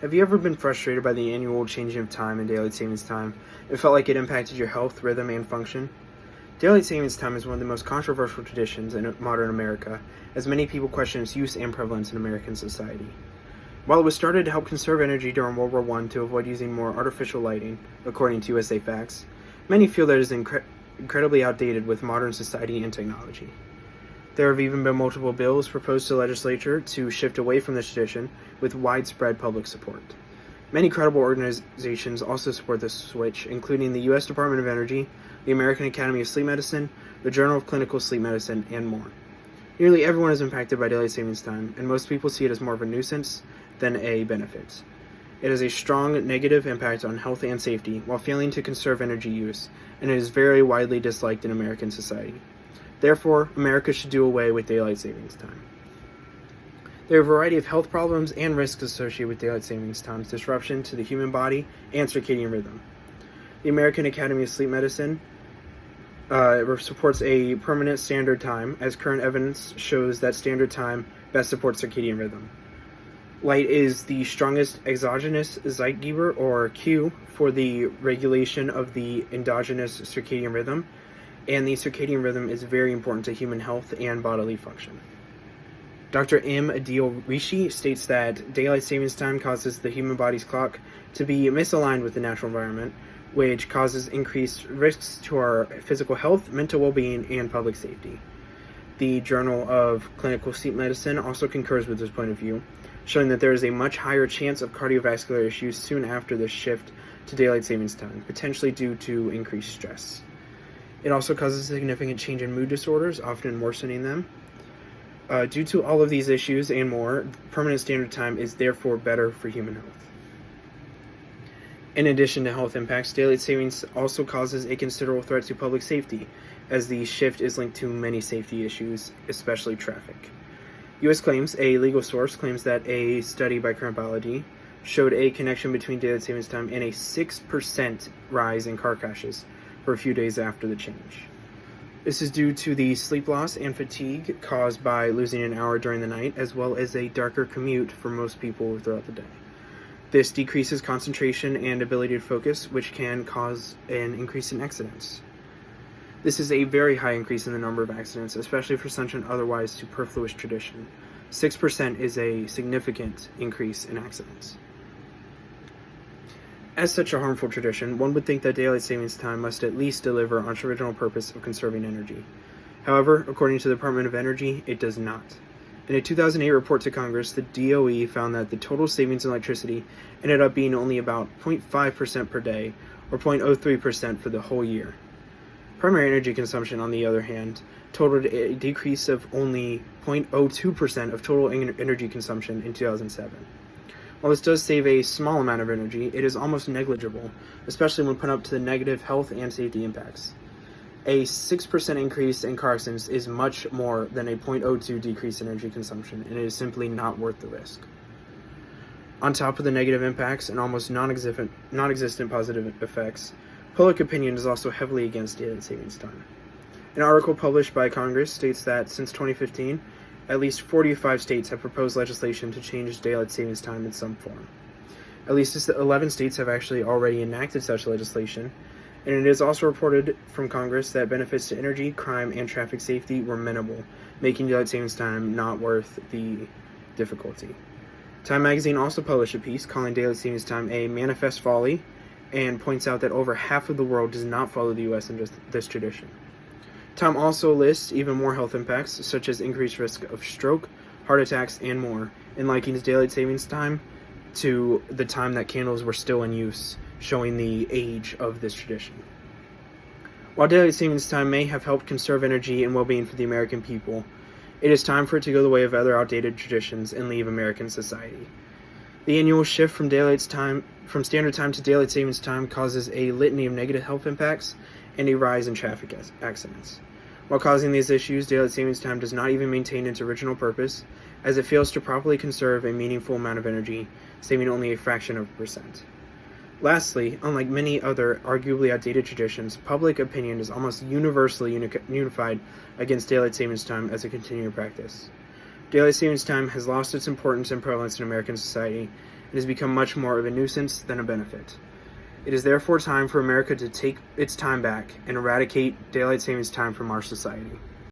Have you ever been frustrated by the annual changing of time and daylight savings time? It felt like it impacted your health, rhythm, and function? Daylight savings time is one of the most controversial traditions in modern America, as many people question its use and prevalence in American society. While it was started to help conserve energy during World War I to avoid using more artificial lighting, according to USA Facts, many feel that it is incredibly outdated with modern society and technology. There have even been multiple bills proposed to the legislature to shift away from this tradition with widespread public support. Many credible organizations also support this switch, including the U.S. Department of Energy, the American Academy of Sleep Medicine, the Journal of Clinical Sleep Medicine, and more. Nearly everyone is impacted by daylight savings time, and most people see it as more of a nuisance than a benefit. It has a strong negative impact on health and safety while failing to conserve energy use, and it is very widely disliked in American society. Therefore, America should do away with daylight savings time. There are a variety of health problems and risks associated with daylight savings time's disruption to the human body and circadian rhythm. The American Academy of Sleep Medicine supports a permanent standard time, as current evidence shows that standard time best supports circadian rhythm. Light is the strongest exogenous Zeitgeber, or cue, for the regulation of the endogenous circadian rhythm, and the circadian rhythm is very important to human health and bodily function. Dr. M. Adil Rishi states that daylight savings time causes the human body's clock to be misaligned with the natural environment, which causes increased risks to our physical health, mental well-being, and public safety. The Journal of Clinical Sleep Medicine also concurs with this point of view, showing that there is a much higher chance of cardiovascular issues soon after this shift to daylight savings time, potentially due to increased stress. It also causes a significant change in mood disorders, often worsening them. Due to all of these issues and more, permanent standard time is therefore better for human health. In addition to health impacts, daylight savings also causes a considerable threat to public safety, as the shift is linked to many safety issues, especially traffic. U.S. claims, a legal source claims that a study by Current Biology showed a connection between daylight savings time and a 6% rise in car crashes for a few days after the change. This is due to the sleep loss and fatigue caused by losing an hour during the night, as well as a darker commute for most people throughout the day. This decreases concentration and ability to focus, which can cause an increase in accidents. This is a very high increase in the number of accidents, especially for such an otherwise superfluous tradition. 6% is a significant increase in accidents. As such a harmful tradition, one would think that daylight savings time must at least deliver on its original purpose of conserving energy. However, according to the Department of Energy, it does not. In a 2008 report to Congress, the DOE found that the total savings in electricity ended up being only about 0.5% per day, or 0.03% for the whole year. Primary energy consumption, on the other hand, totaled a decrease of only 0.02% of total energy consumption in 2007. While this does save a small amount of energy, it is almost negligible, especially when put up to the negative health and safety impacts. A 6% increase in car accidents is much more than a 0.02 decrease in energy consumption, and it is simply not worth the risk. On top of the negative impacts and almost non-existent positive effects, public opinion is also heavily against daylight savings time. An article published by Congress states that since 2015, at least 45 states have proposed legislation to change daylight savings time in some form. At least 11 states have actually already enacted such legislation, and it is also reported from Congress that benefits to energy, crime, and traffic safety were minimal, making daylight savings time not worth the difficulty. Time magazine also published a piece calling daylight savings time a manifest folly, and points out that over half of the world does not follow the U.S. in this tradition. Time also lists even more health impacts, such as increased risk of stroke, heart attacks, and more, and likens daylight savings time to the time that candles were still in use, showing the age of this tradition. While daylight savings time may have helped conserve energy and well-being for the American people, it is time for it to go the way of other outdated traditions and leave American society. The annual shift from standard time to daylight savings time causes a litany of negative health impacts and a rise in traffic accidents. While causing these issues, daylight savings time does not even maintain its original purpose, as it fails to properly conserve a meaningful amount of energy, saving only a fraction of a percent. Lastly, unlike many other arguably outdated traditions, public opinion is almost universally unified against daylight savings time as a continuing practice. Daylight savings time has lost its importance and prevalence in American society, and has become much more of a nuisance than a benefit. It is therefore time for America to take its time back and eradicate daylight savings time from our society.